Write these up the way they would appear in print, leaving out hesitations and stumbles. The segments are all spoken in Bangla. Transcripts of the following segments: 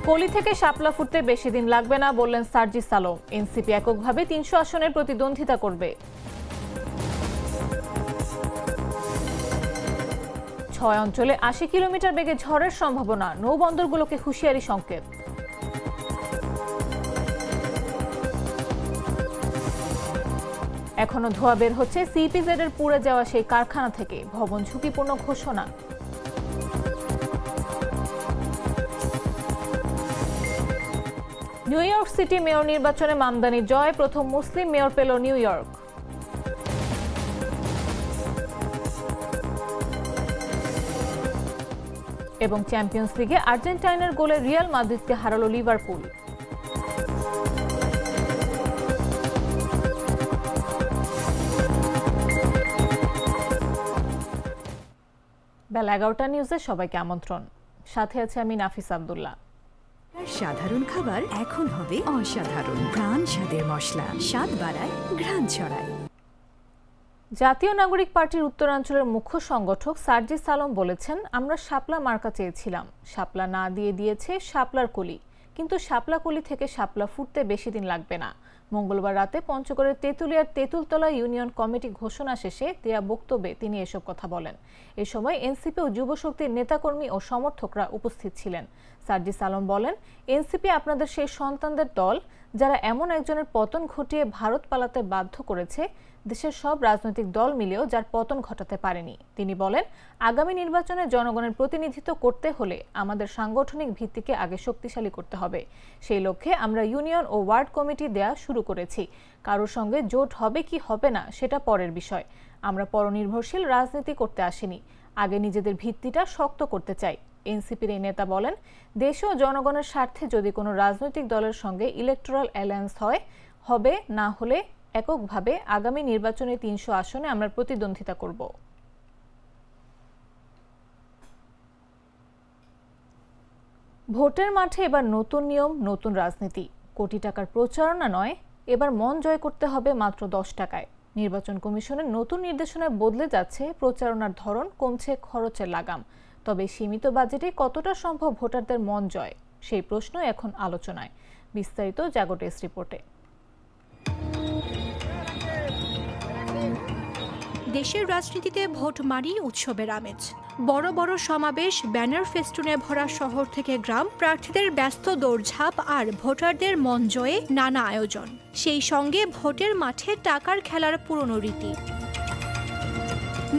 কলি থেকে শাপলা ফুটতে বেশি দিন লাগবে না বললেন সার্জিস আলম। এনসিপি এককভাবে ৩০০ আসনের প্রতিদ্বন্দ্বিতা করবে। ৬ অঞ্চলে ৮০ কিলোমিটার বেগে ঝড়ের সম্ভাবনা, নৌবন্দরগুলোকে হুঁশিয়ারি সংকেত। এখনো ধোঁয়া বের হচ্ছে সিপিজেড এর পুড়ে যাওয়া সেই কারখানা থেকে, ভবন ঝুঁকিপূর্ণ ঘোষণা। নিউ ইয়র্ক সিটি মেয়র নির্বাচনে মামদানি জয়, প্রথম মুসলিম মেয়র পেল নিউ ইয়র্ক। এবং চ্যাম্পিয়ন্স লিগে আর্জেন্টাইনের গোলে রিয়াল মাদ্রিদকে হারালো লিভারপুল। বেলা ১১টা নিউজে সবাইকে আমন্ত্রণ। সাথে আছে আমি নাফিস আব্দুল্লাহ। সাধারণ খাবার এখন হবে অসাধারণ, প্রাণ স্বাদের মশলা, স্বাদ বাড়ায়, ঘ্রাণ ছড়ায়। জাতীয় নাগরিক পার্টির উত্তরাঞ্চলের মুখ্য সংগঠক সার্জিস আলম বলেছেন, আমরা শাপলা মার্কা চেয়েছিলাম, শাপলা না দিয়ে দিয়েছে শাপলার কলি, কিন্তু শাপলা কলি থেকে শাপলা ফুটতে বেশি দিন লাগবে না। মঙ্গলবার রাতে পঞ্চগড়ের তেঁতুলিয়ার তেঁতুলতলা ইউনিয়ন কমিটি ঘোষণা শেষে দেয়া বক্তব্যে তিনি এসব কথা বলেন। এ সময় এনসিপি ও যুবশক্তির নেতাকর্মী ও সমর্থকরা উপস্থিত ছিলেন। সার্জিস আলম বলেন, এনসিপি আপনাদের সেই সন্তানদের দল যারা এমন একজনের পতন ঘটিয়ে ভারত পালাতে বাধ্য করেছে, দেশের সব রাজনৈতিক দল মিলেও যার পতন ঘটাতে পারেনি। তিনি বলেন, আগামী নির্বাচনে জনগণের প্রতিনিধিত্ব করতে হলে আমাদের সাংগঠনিক ভিত্তিকে আগে শক্তিশালী করতে হবে। সেই লক্ষ্যে আমরা ইউনিয়ন ও ওয়ার্ড কমিটি দেয়া শুরু করেছি। কারোর সঙ্গে জোট হবে কি হবে না সেটা পরের বিষয়। আমরা পরনির্ভরশীল রাজনীতি করতে আসিনি, আগে নিজেদের ভিত্তিটা শক্ত করতে চাই। এনসিপির এই নেতা বলেন, দেশ ও জনগণের স্বার্থে যদি কোনো রাজনৈতিক দলের সঙ্গে ইলেকটোরাল অ্যালায়েন্স হবে, না হলে এককভাবে আগামী নির্বাচনে ৩০০ আসনে আমরা প্রতিদ্বন্দ্বিতা করব। ভোটের মাঠে এবার নতুন নিয়ম, নতুন রাজনীতি। কোটি টাকার প্রচারণা নয়, এবার মন জয় করতে হবে মাত্র ১০ টাকায়। নির্বাচন কমিশনের নতুন নির্দেশনায় বদলে যাচ্ছে প্রচারণার ধরন, কমছে খরচের লাগাম। তবে সীমিত বাজেটে কতটা সম্ভব ভোটারদের মন জয়, সেই প্রশ্ন এখন আলোচনায়। বিস্তারিত জাগো টেস্ট রিপোর্টে। দেশের রাজনীতিতে ভোট মানেই উৎসবের আমেজ। বড় বড় সমাবেশ, ব্যানার ফেস্টুনে ভরা শহর থেকে গ্রাম, প্রার্থীদের ব্যস্ত দৌড়ঝাঁপ আর ভোটারদের মন জয়ে নানা আয়োজন। সেই সঙ্গে ভোটের মাঠে টাকার খেলার পুরনো রীতি।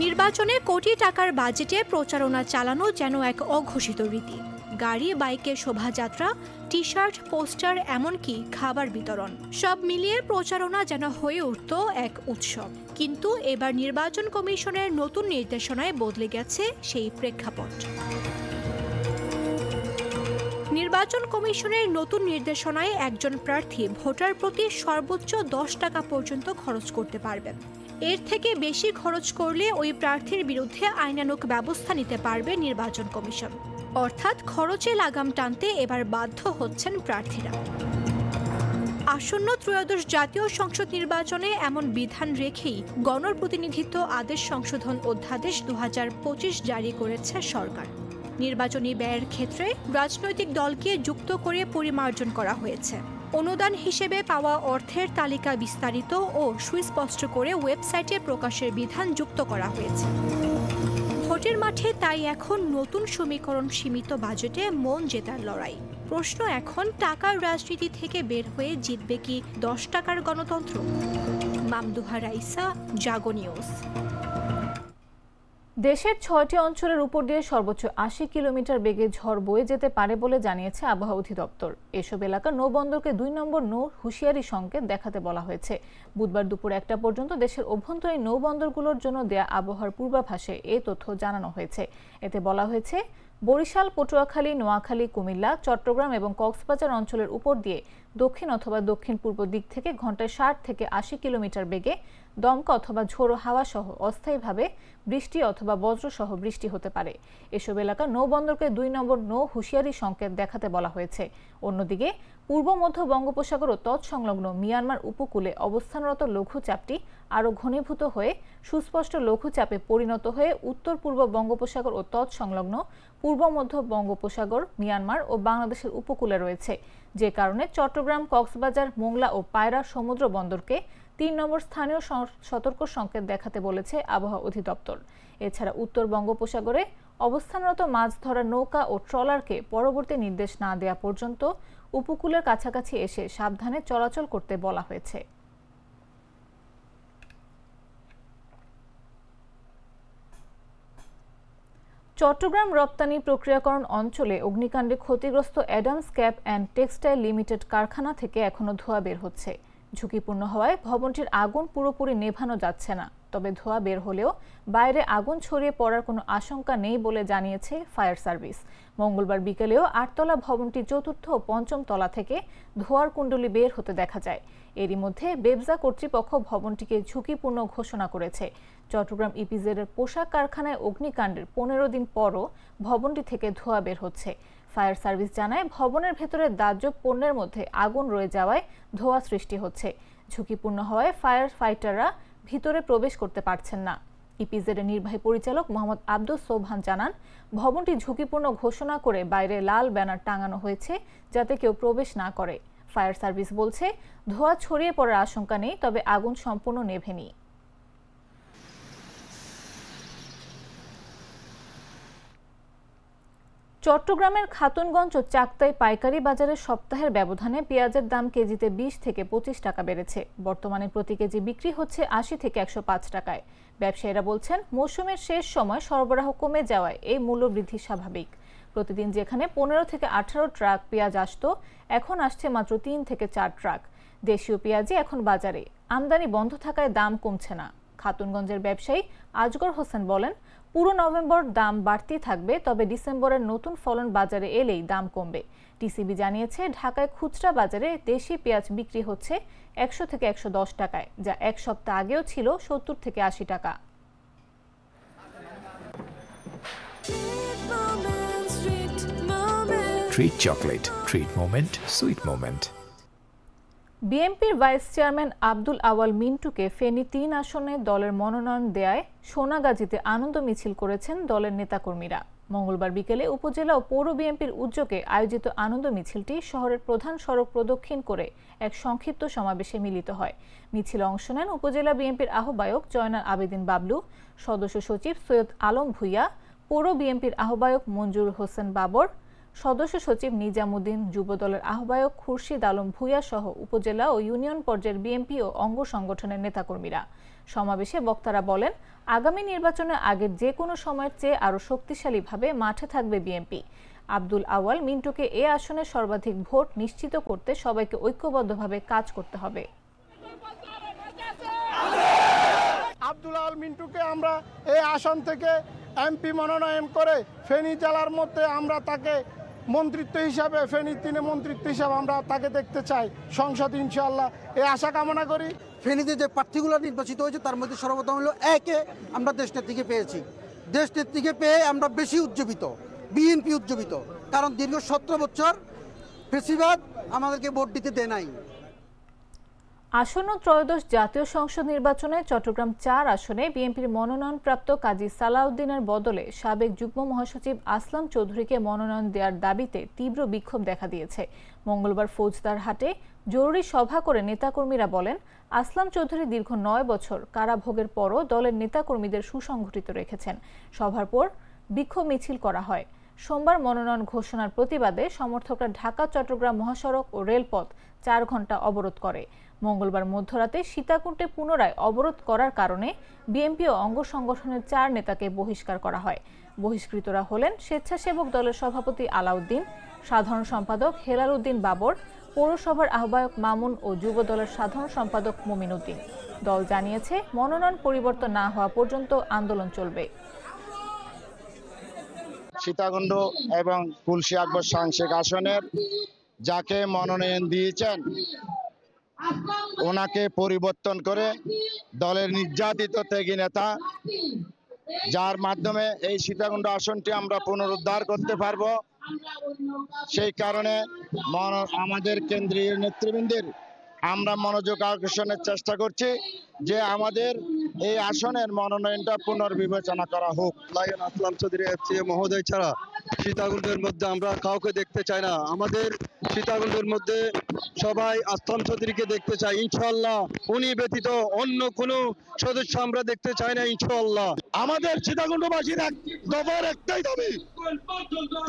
নির্বাচনে কোটি টাকার বাজেটে প্রচারণা চালানো যেন এক অঘোষিত রীতি। গাড়ি, বাইকে শোভাযাত্রা, টি শার্ট, পোস্টার, এমনকি খাবার বিতরণ, সব মিলিয়ে প্রচারণা যেন হয়ে উঠত এক উৎসব। কিন্তু এবার নির্বাচন কমিশনের নতুন নির্দেশনায় বদলে গেছে সেই প্রেক্ষাপট। নির্বাচন কমিশনের নতুন নির্দেশনায় একজন প্রার্থী ভোটার প্রতি সর্বোচ্চ ১০ টাকা পর্যন্ত খরচ করতে পারবেন। এর থেকে বেশি খরচ করলে ওই প্রার্থীর বিরুদ্ধে আইনানুগ ব্যবস্থা নিতে পারবে নির্বাচন কমিশন। অর্থাৎ খরচে লাগাম টানতে এবার বাধ্য হচ্ছেন প্রার্থীরা। আসন্ন ত্রয়োদশ জাতীয় সংসদ নির্বাচনে এমন বিধান রেখেই গণপ্রতিনিধিত্ব আদেশ সংশোধন অধ্যাদেশ ২০২৫ জারি করেছে সরকার। নির্বাচনী ব্যয়ের ক্ষেত্রে রাজনৈতিক দলকে যুক্ত করে পরিমার্জন করা হয়েছে। অনুদান হিসেবে পাওয়া অর্থের তালিকা বিস্তারিত ও সুস্পষ্ট করে ওয়েবসাইটে প্রকাশের বিধান যুক্ত করা হয়েছে। ভোটের মাঠে তাই এখন নতুন সমীকরণ, সীমিত বাজেটে মন জেতার লড়াই। প্রশ্ন এখন, টাকার রাজনীতি থেকে বের হয়ে জিতবে কি ১০ টাকার গণতন্ত্র? মামদুহা রাইসা, জাগো নিউজ। দেশের ৬টি অঞ্চলের উপর দিয়ে সর্বোচ্চ ৮০ কিলোমিটার বেগে ঝড় বয়ে যেতে পারে বলে জানিয়েছে আবহাওয়া অধিদপ্তর। এসব এলাকার নৌবন্দরকে ২ নম্বর নৌ হুঁশিয়ারি সংকেত দেখাতে বলা হয়েছে। বুধবার দুপুর ১টা পর্যন্ত দেশের অভ্যন্তরীণ নৌবন্দরগুলোর জন্য দেয়া আবহাওয়ার পূর্বাভাসে এ তথ্য জানানো হয়েছে। এতে বলা হয়েছে, বরিশাল, পটুয়াখালী, নোয়াখালী, কুমিল্লা, চট্টগ্রাম এবং কক্সবাজার অঞ্চলের উপর দিয়ে দক্ষিণ অথবা দক্ষিণ পূর্ব দিক থেকে ঘন্টায় ৬০ থেকে ৮০ কিলোমিটার বেগে দমকা অথবা ঝোড়ো হাওয়া সহ অস্থায়ীভাবে বৃষ্টি অথবা বজ্রসহ বৃষ্টি হতে পারে। এসব এলাকা নৌবন্দরকে ২ নম্বর নৌ হুঁশিয়ারি সংকেত দেখাতে বলা হয়েছে। অন্যদিকে পূর্ব মধ্য বঙ্গোপসাগর ও তৎসংলগ্ন মিয়ানমার উপকূলে অবস্থানরত লঘুচাপটি আরও ঘনীভূত হয়ে সুস্পষ্ট লঘুচাপে পরিণত হয়ে উত্তর পূর্ব বঙ্গোপসাগর ও তৎসংলগ্ন পূর্ব মধ্য বঙ্গোপসাগর, মিয়ানমার ও বাংলাদেশের উপকূলে রয়েছে, যে কারণে চট্টগ্রাম, কক্সবাজার, মোংলা ও পায়রা সমুদ্র বন্দরকে 3 নম্বর স্থানীয় সতর্ক সংকেত দেখাতে বলেছে আবহাওয়া অধিদপ্তর। এছাড়া উত্তর বঙ্গোপসাগরে অবস্থানরত মাছ ধরার নৌকা ও ট্রলারকে পরবর্তী নির্দেশ না দেওয়া পর্যন্ত উপকূলের কাছাকাছি এসে সাবধানে চলাচল করতে বলা হয়েছে। চট্টগ্রাম রপ্তানি প্রক্রিয়াকরণ অঞ্চলে অগ্নিকাণ্ডে ক্ষতিগ্রস্ত Adams cap and textile limited কারখানা থেকে এখনো ধোঁয়া বের হচ্ছে। ঝুঁকিপূর্ণ হওয়ায় ভবনটির আগুন পুরোপুরি নেভানো যাচ্ছে না। তবে ধোঁয়া বের হলেও বাইরে আগুন ছড়িয়ে পড়ার কোনো আশঙ্কা নেই বলে জানিয়েছে ফায়ার সার্ভিস। মঙ্গলবার বিকেলেও 8তলা ভবনটি 4র্থ ও 5ম তলা থেকে ধোঁয়ার কুণ্ডলী বের হতে দেখা যায়। এরই মধ্যে বেবজা কর্তৃপক্ষ ভবনটিকে ঝুঁকিপূর্ণ ঘোষণা করেছে। চট্টগ্রাম ইপিজেডের পোশাক কারখানায় অগ্নিকাণ্ডের 15 দিন পরও ভবনটি থেকে ধোঁয়া বের হচ্ছে। ফায়ার সার্ভিস জানায়, ভবনের ভেতরে দাহ্য পণ্যের মধ্যে আগুন রয়ে যাওয়ায় ধোঁয়া সৃষ্টি হচ্ছে। ঝুঁকিপূর্ণ হওয়ায় ফায়ার ফাইটাররা ভিতরে প্রবেশ করতে পারছেন না। ইপিজেডের নির্বাহী পরিচালক মোহাম্মদ আব্দুস সোবহান জানান, ভবনটি ঝুঁকিপূর্ণ ঘোষণা করে বাইরে লাল ব্যানার টাঙানো হয়েছে যাতে কেউ প্রবেশ না করে। ফায়ার সার্ভিস বলছে, ধোঁয়া ছড়িয়ে পড়ার আশঙ্কা নেই, তবে আগুন সম্পূর্ণ নেভেনি। চট্টগ্রামের খাতুনগঞ্জ ও চাকতাই পাইকারি বাজারে সপ্তাহের ব্যবধানে পেঁয়াজের দাম কেজিতে 20 থেকে 25 টাকা বেড়েছে। বর্তমানে প্রতি কেজি বিক্রি হচ্ছে 80 থেকে 105 টাকায়। ব্যবসায়ীরা বলছেন, মৌসুমের শেষ সময় সরবরাহ কমে যাওয়ায় এই মূল্য বৃদ্ধি স্বাভাবিক। প্রতিদিন যেখানে 15 থেকে 18 ট্রাক পেঁয়াজ আসতো, এখন আসছে মাত্র 3 থেকে 4 ট্রাক। দেশীয় পেঁয়াজই এখন বাজারে। আমদানি বন্ধ থাকায় দাম কমছে না। খাতুনগঞ্জের ব্যবসায়ী আজগর হোসেন বলেন, পুরো নভেম্বর দাম বাড়তেই থাকবে, তবে ডিসেম্বরের নতুন ফলন বাজারে এলেই দাম কমবে। টিসিবি জানিয়েছে, ঢাকায় খুচরা বাজারে দেশি পেঁয়াজ বিক্রি হচ্ছে 100 থেকে 110 টাকায়, যা এক সপ্তাহ আগেও ছিল 70 থেকে 80 টাকা। Treat chocolate. Treat moment. Sweet moment. বিএনপির ভাইস চেয়ারম্যান আব্দুল আওয়াল মিন্টুকে ফেনী 3 আসনে দলের মনোনয়ন দেয়ায় সোনাগাজীতে আনন্দ মিছিল করেছেন দলের নেতাকর্মীরা। মঙ্গলবার বিকেলে উপজেলা ও পৌর বিএনপির উদ্যোগে আয়োজিত আনন্দ মিছিলটি শহরের প্রধান সড়ক প্রদক্ষিণ করে এক সংক্ষিপ্ত সমাবেশে মিলিত হয়। মিছিলে অংশ নেন উপজেলা বিএনপির আহ্বায়ক জয়নাল আবেদিন বাবলু, সদস্য সচিব সৈয়দ আলম ভূঁইয়া, পৌর বিএনপির আহ্বায়ক মঞ্জুর হোসেন বাবর, সদস্য সচিব নিজামুদ্দিন, যুবদলের আহ্বায়ক খুরশিদ আলম ভূঁইয়া সহ উপজেলা ও ইউনিয়ন পর্যায়ের বিএনপি ও অঙ্গ সংগঠনের নেতাকর্মীরা। সমাবেশে বক্তারা বলেন, আগামী নির্বাচনে আগের যে কোনো সময়ের চেয়ে আরও শক্তিশালীভাবে মাঠে থাকবে বিএনপি। আব্দুল আওয়াল মিন্টুকে এ আসনে সর্বাধিক ভোট নিশ্চিত করতে সবাইকে ঐক্যবদ্ধভাবে কাজ করতে হবে। আব্দুল আওয়াল মিন্টুকে আমরা এই আসন থেকে এমপি মনোনয়ন করে ফেনী জেলার মধ্যে আমরা তাকে মন্ত্রিত্ব হিসাবে, ফেনী 3 মন্ত্রিত্ব হিসাবে আমরা তাকে দেখতে চাই সংসদ, ইনশাআল্লাহ এই আশা কামনা করি। ফেনীতে যে প্রার্থীগুলো নির্বাচিত হয়েছে তার মধ্যে সর্বপ্রথম হলো একে আমরা দেশনেত্রীকে পেয়েছি। দেশনেত্রীকে পেয়ে আমরা বেশি উজ্জীবিত, বিএনপি উজ্জীবিত, কারণ দীর্ঘ 17 বছর ফেসিবাদ আমাদেরকে ভোট দিতে দেয় নাই। আসন্ন ত্রয়োদশ জাতীয় সংসদ নির্বাচনে চট্টগ্রাম 4 আসনে বিএনপির মনোনয়নপ্রাপ্ত কাজী সালাউদ্দিনের বদলে সাবেক যুগ্ম মহাসচিব আসলাম চৌধুরীকে মনোনয়ন দেওয়ার দাবিতে তীব্র বিক্ষোভ দেখা দিয়েছে। মঙ্গলবার ফৌজদারহাটে জরুরি সভা করে নেতাকর্মীরা বলেন, আসলাম চৌধুরী দীর্ঘ 9 বছর কারাভোগের পরও দলের নেতাকর্মীদের সুসংগঠিত রেখেছেন। সভার পর বিক্ষোভ মিছিল করা হয়। সোমবার মনোনয়ন ঘোষণার প্রতিবাদে সমর্থকরা ঢাকা চট্টগ্রাম মহাসড়ক ও রেলপথ 4 ঘণ্টা অবরোধ করে। মঙ্গলবার মধ্যরাতে সীতাকুণ্ডে পুনরায় অবরোধ করার কারণে বিএনপি ও অঙ্গ সংগঠনের 4 নেতাকে বহিষ্কার করা হয়। বহিষ্কৃতরা হলেন স্বেচ্ছাসেবক দলের সভাপতি আলাউদ্দিন, সাধারণ সম্পাদক হেলাল উদ্দিন বাবর, পৌরসভার আহ্বায়ক মামুন ও যুব দলের সাধারণ সম্পাদক মমিন উদ্দিন। দল জানিয়েছে, মনোনয়ন পরিবর্তন না হওয়া পর্যন্ত আন্দোলন চলবে। সীতাকুণ্ড এবং কুলসি আকবর সাংসদ আসনের যাকে মনোনয়ন দিয়েছেন ওনাকে পরিবর্তন করে দলের নির্যাতিত ত্যাগী নেতা, যার মাধ্যমে এই সীতাকুণ্ড আসনটি আমরা পুনরুদ্ধার করতে পারবো, সেই কারণে আমাদের কেন্দ্রীয় নেতৃবৃন্দের আমরা মনোযোগ আকর্ষণের চেষ্টা করছি যে আমাদের এই আসনের মনোনয়নটা পুনর্বিবেচনা করা হোক। লায়ন আসলাম চৌধুরী এফসি মহোদয় ছাড়া সীতাকুণ্ডের মধ্যে আমরা কাউকে দেখতে চাই না। আমাদের সীতাকুণ্ডের মধ্যে সবাই আসলাম চৌধুরীকে দেখতে চাই। ইনশাআল্লাহ উনি ব্যতীত অন্য কোনো সদস্য আমরা দেখতে চাই না ইনশাআল্লাহ। আমাদের সীতাকুণ্ডবাসীর এক দফার একটাই দাবি,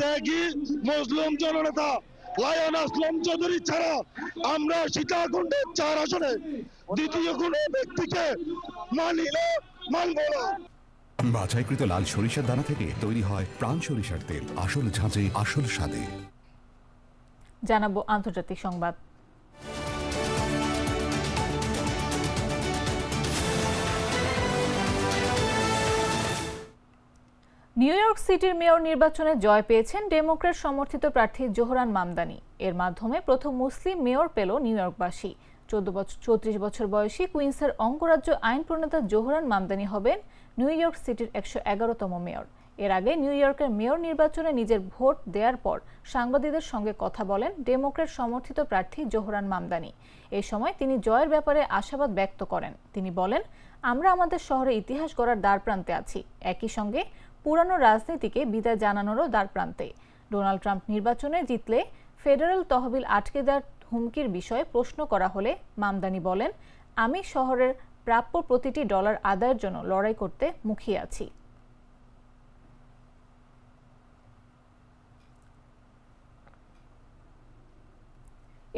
ত্যাগী মুসলিম জননেতা লায়ন আসলাম চৌধুরী ছাড়া আমরা সীতাকুণ্ডের 4 আসনে দ্বিতীয় কোনো ব্যক্তিকে মানব না। বাছাইকৃত লাল সরিষার দানা থেকে তৈরি হয় প্রাণ সরিষার তেল, আসল ঝাঁঝে আসল স্বাদে। জানাবো আন্তর্জাতিক সংবাদ। নিউ ইয়র্ক সিটির মেয়র নির্বাচনে জয় পেয়েছেন ডেমোক্র্যাট সমর্থিত প্রার্থী জোহরান মামদানি। এর মাধ্যমে প্রথম মুসলিম মেয়র পেল নিউ ইয়র্কবাসী। 34 বছর বয়সী কুইন্সের অঙ্গরাজ্য আইন প্রণেতা জোহরান মামদানি হবেন নিউ ইয়র্ক সিটির 111তম মেয়র। এর আগে নিউ ইয়র্কের মেয়র নির্বাচনে নিজের ভোট দেওয়ার পর সাংবাদিকদের সঙ্গে কথা বলেন ডেমোক্র্যাট সমর্থিত প্রার্থী জোহরান মামদানি। এই সময় তিনি জয়ের ব্যাপারে আশাবাদ ব্যক্ত করেন। তিনি বলেন, আমরা আমাদের শহরে ইতিহাস গড়ার দ্বারপ্রান্তে আছি, একই সঙ্গে পুরানো রাজনীতিকে বিদায় জানানোরও দ্বারপ্রান্তে। ডোনাল্ড ট্রাম্প নির্বাচনে জিতলে ফেডারেল তহবিল আটকে দেওয়ার হুমকির বিষয়ে প্রশ্ন করা হলে মামদানি বলেন, আমি শহরের প্রাপ্য প্রতিটি ডলার আদায়ের জন্য লড়াই করতে মুখিয়ে আছি।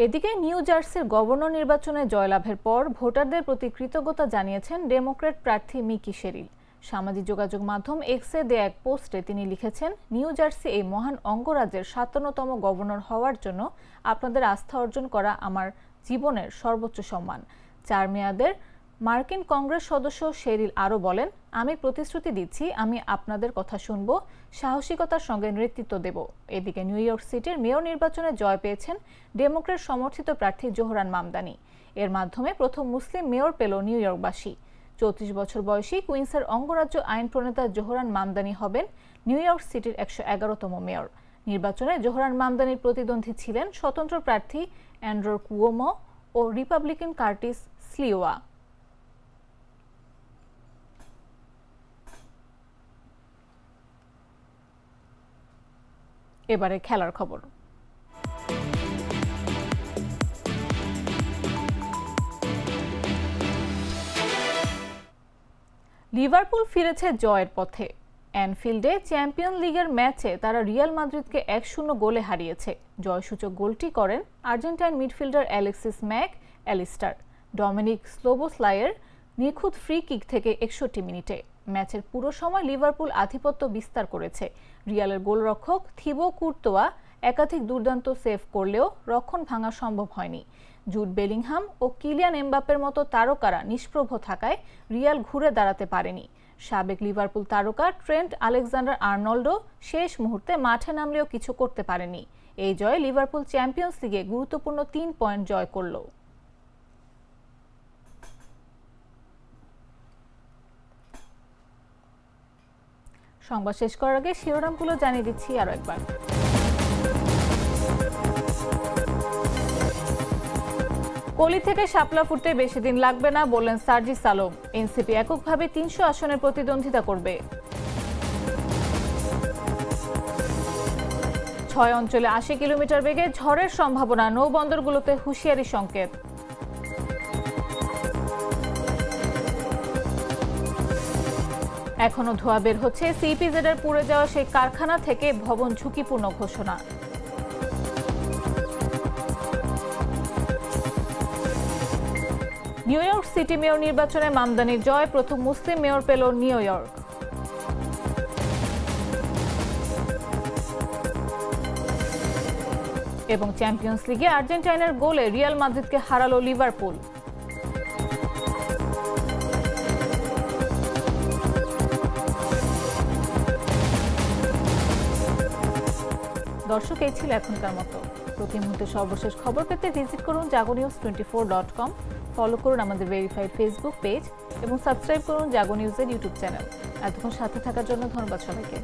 এদিকে নিউ জার্সির গভর্নর নির্বাচনে জয়লাভের পর ভোটারদের প্রতি কৃতজ্ঞতা জানিয়েছেন ডেমোক্র্যাট প্রার্থী মিকি শেরিল। সামাজিক যোগাযোগ মাধ্যম এক্সে দেয়া এক পোস্টে তিনি লিখেছেন, নিউ জার্সি এই মহান অঙ্গরাজ্যের 57তম গভর্নর হওয়ার জন্য আপনাদের আস্থা অর্জন করা আমার জীবনের সর্বোচ্চ সম্মান। 4 মেয়াদের মার্কিন কংগ্রেস সদস্য শেরিল আরও বলেন, আমি প্রতিশ্রুতি দিচ্ছি আমি আপনাদের কথা শুনব, সাহসিকতার সঙ্গে নেতৃত্ব দেব। এদিকে নিউ ইয়র্ক সিটির মেয়র নির্বাচনে জয় পেয়েছেন ডেমোক্র্যাট সমর্থিত প্রার্থী জোহরান মামদানি। এর মাধ্যমে প্রথম মুসলিম মেয়র পেল নিউ ইয়র্কবাসী। 34 বছর বয়সী কুইন্সের অঙ্গরাজ্য আইন প্রণেতা জোহরান মামদানি হবেন নিউ ইয়র্ক সিটির 111তম মেয়র। নির্বাচনে জোহরান মামদানির প্রতিদ্বন্দ্বী ছিলেন স্বতন্ত্র প্রার্থী অ্যান্ড্রু কুওমো ও রিপাবলিকান কার্টিস স্লিওয়া। এবারে খেলার খবর। লিভারপুল ফিরেছে জয়ের পথে। অ্যানফিল্ডে চ্যাম্পিয়ন লিগের ম্যাচে তারা রিয়াল মাদ্রিদকে 1-0 গোলে হারিয়েছে। জয়সূচক গোলটি করেন Argentine midfielder Alexis Mac Allister. Dominik স্লোবোসলাইয়ের নিখুঁত ফ্রি কিক থেকে 61 মিনিটে। ম্যাচের পুরো সময় লিভারপুল আধিপত্য বিস্তার করেছে। রিয়ালের গোলরক্ষক থিবো কুর্তোয়া একাধিক দুর্দান্ত সেভ করলেও রক্ষণ ভাঙা সম্ভব হয়নি। জুড বেলিংহাম ও কিলিয়ান এমবাপ্পের মতো তারকারা নিষ্প্রভ থাকায় রিয়াল ঘুরে দাঁড়াতে পারেনি। সাবেক লিভারপুল তারকা ট্রেন্ট আলেকজান্ডার আর্নল্ডো শেষ মুহূর্তে মাঠে নামলেও কিছু করতে পারেনি। এই জয়ে লিভারপুল চ্যাম্পিয়ন্স লিগে গুরুত্বপূর্ণ 3 পয়েন্ট জয় করল। সংবাদ শেষ করার আগে শিরোনামগুলো জানিয়ে দিচ্ছি আরো একবার। কলি থেকে শাপলা ফুটতে বেশি দিন লাগবে না বললেন সার্জিস আলম। এনসিপি এককভাবে 300 আসনে প্রতিদ্বন্দ্বিতা করবে। 6 অঞ্চলে 80 কিলোমিটার বেগে ঝড়ের সম্ভাবনা, নৌবন্দরগুলোতে হুঁশিয়ারি সংকেত। এখনো ধোঁয়া বের হচ্ছে সিপিজেড এর পুড়ে যাওয়া সেই কারখানা থেকে, ভবন ঝুঁকিপূর্ণ ঘোষণা। নিউ ইয়র্ক সিটি মেয়র নির্বাচনে মামদানির জয়, প্রথম মুসলিম মেয়র পেল নিউ ইয়র্ক। এবং চ্যাম্পিয়ন্স লিগে আর্জেন্টাইনের গোলে রিয়াল মাদ্রিদকে হারালো লিভারপুল। দর্শক, এই ছিল এখনকার মতো। প্রতি মুহূর্তে সর্বশেষ খবর পেতে ভিজিট করুন jagonews24.com, ফলো করুন আমাদের ভেরিফাইড ফেসবুক পেজ এবং সাবস্ক্রাইব করুন জাগো নিউজের ইউটিউব চ্যানেল। এতক্ষণ সাথে থাকার জন্য ধন্যবাদ সবাইকে।